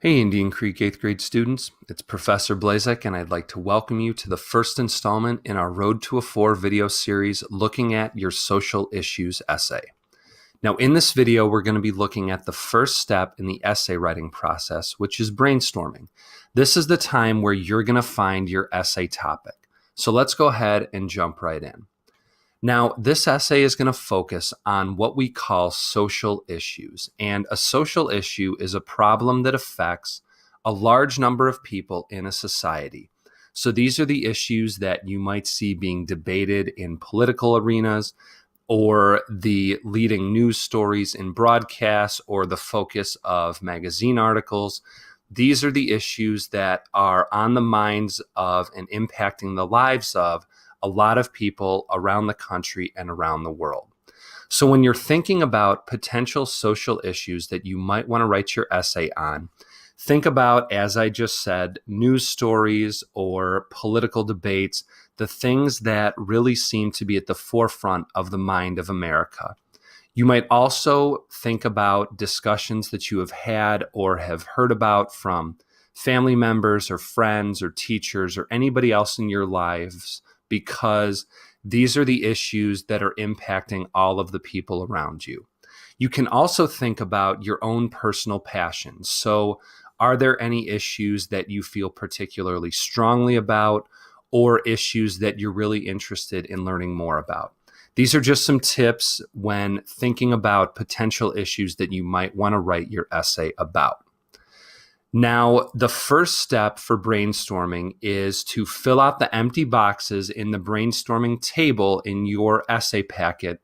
Hey, Indian Creek 8th grade students. It's Professor Blazek, and I'd like to welcome you to the first installment in our Road to a 4 video series looking at your social issues essay. Now, in this video, we're going to be looking at the first step in the essay writing process, which is brainstorming. This is the time where you're going to find your essay topic. So let's go ahead and jump right in. Now, this essay is going to focus on what we call social issues. And a social issue is a problem that affects a large number of people in a society. So these are the issues that you might see being debated in political arenas, or the leading news stories in broadcasts, or the focus of magazine articles. These are the issues that are on the minds of and impacting the lives of a lot of people around the country and around the world. So when you're thinking about potential social issues that you might want to write your essay on, think about, as I just said, news stories or political debates, the things that really seem to be at the forefront of the mind of America. You might also think about discussions that you have had or have heard about from family members or friends or teachers or anybody else in your lives, because these are the issues that are impacting all of the people around you. You can also think about your own personal passions. So, are there any issues that you feel particularly strongly about, or issues that you're really interested in learning more about? These are just some tips when thinking about potential issues that you might want to write your essay about. Now, the first step for brainstorming is to fill out the empty boxes in the brainstorming table in your essay packet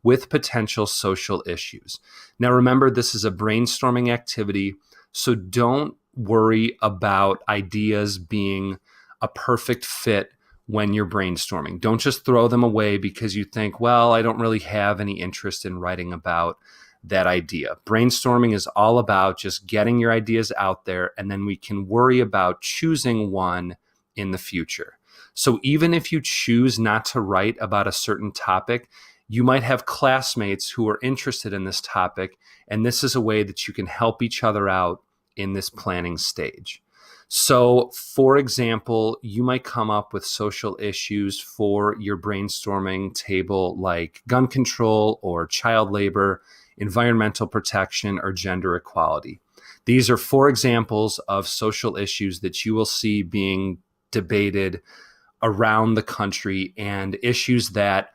with potential social issues. Now, remember, this is a brainstorming activity, so don't worry about ideas being a perfect fit when you're brainstorming. Don't just throw them away because you think, well, I don't really have any interest in writing about that idea. Brainstorming is all about just getting your ideas out there, and then we can worry about choosing one in the future. So even if you choose not to write about a certain topic, you might have classmates who are interested in this topic, and this is a way that you can help each other out in this planning stage. So, for example, you might come up with social issues for your brainstorming table like gun control or child labor, environmental protection, or gender equality. These are four examples of social issues that you will see being debated around the country, and issues that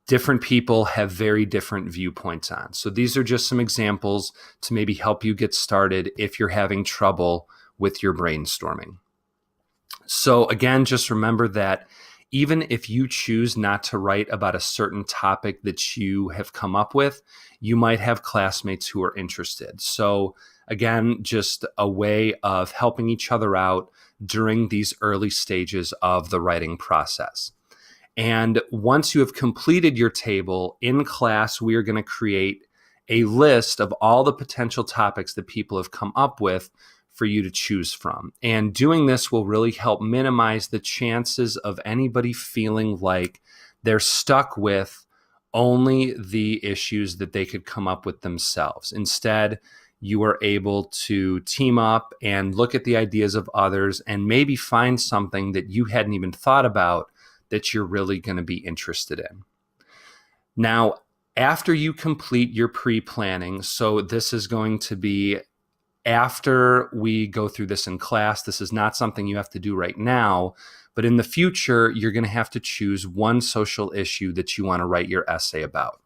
different people have very different viewpoints on. So these are just some examples to maybe help you get started if you're having trouble with your brainstorming. So again, just remember that even if you choose not to write about a certain topic that you have come up with, you might have classmates who are interested. So again, just a way of helping each other out during these early stages of the writing process. And once you have completed your table in class, we are going to create a list of all the potential topics that people have come up with for you to choose from. And doing this will really help minimize the chances of anybody feeling like they're stuck with only the issues that they could come up with themselves. Instead, you are able to team up and look at the ideas of others and maybe find something that you hadn't even thought about that you're really going to be interested in. Now, after you complete your pre-planning, so this is going to be after we go through this in class. This is not something you have to do right now, but in the future, you're going to have to choose one social issue that you want to write your essay about.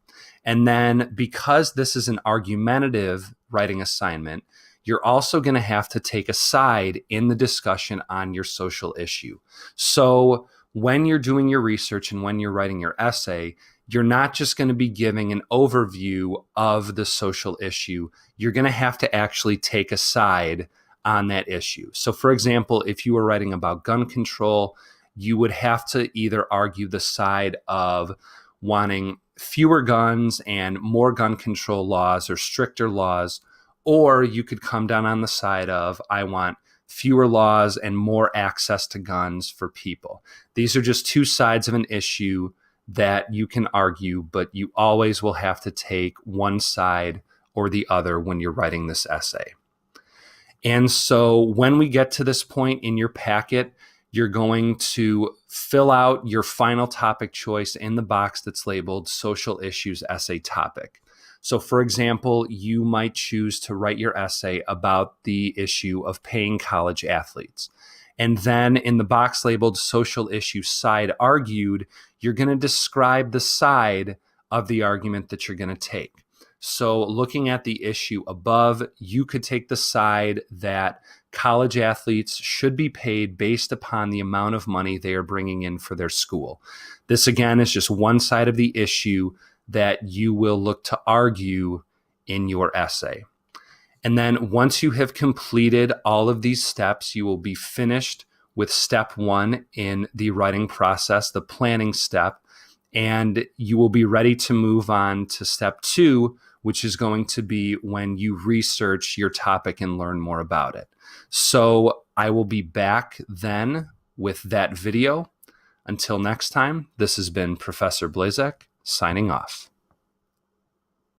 And then, because this is an argumentative writing assignment, you're also going to have to take a side in the discussion on your social issue. So when you're doing your research and when you're writing your essay, you're not just going to be giving an overview of the social issue. You're going to have to actually take a side on that issue. So, for example, if you were writing about gun control, you would have to either argue the side of wanting fewer guns and more gun control laws or stricter laws, or you could come down on the side of, I want fewer laws and more access to guns for people. These are just two sides of an issue that you can argue, but you always will have to take one side or the other when you're writing this essay. And so when we get to this point in your packet, you're going to fill out your final topic choice in the box that's labeled Social Issues Essay Topic. So, for example, you might choose to write your essay about the issue of paying college athletes. And then in the box labeled Social Issue Side Argued, you're going to describe the side of the argument that you're going to take. So looking at the issue above, you could take the side that college athletes should be paid based upon the amount of money they are bringing in for their school. This, again, is just one side of the issue that you will look to argue in your essay. And then once you have completed all of these steps, you will be finished with step 1 in the writing process, the planning step, and you will be ready to move on to step 2, which is going to be when you research your topic and learn more about it. So I will be back then with that video. Until next time, this has been Professor Blazek signing off.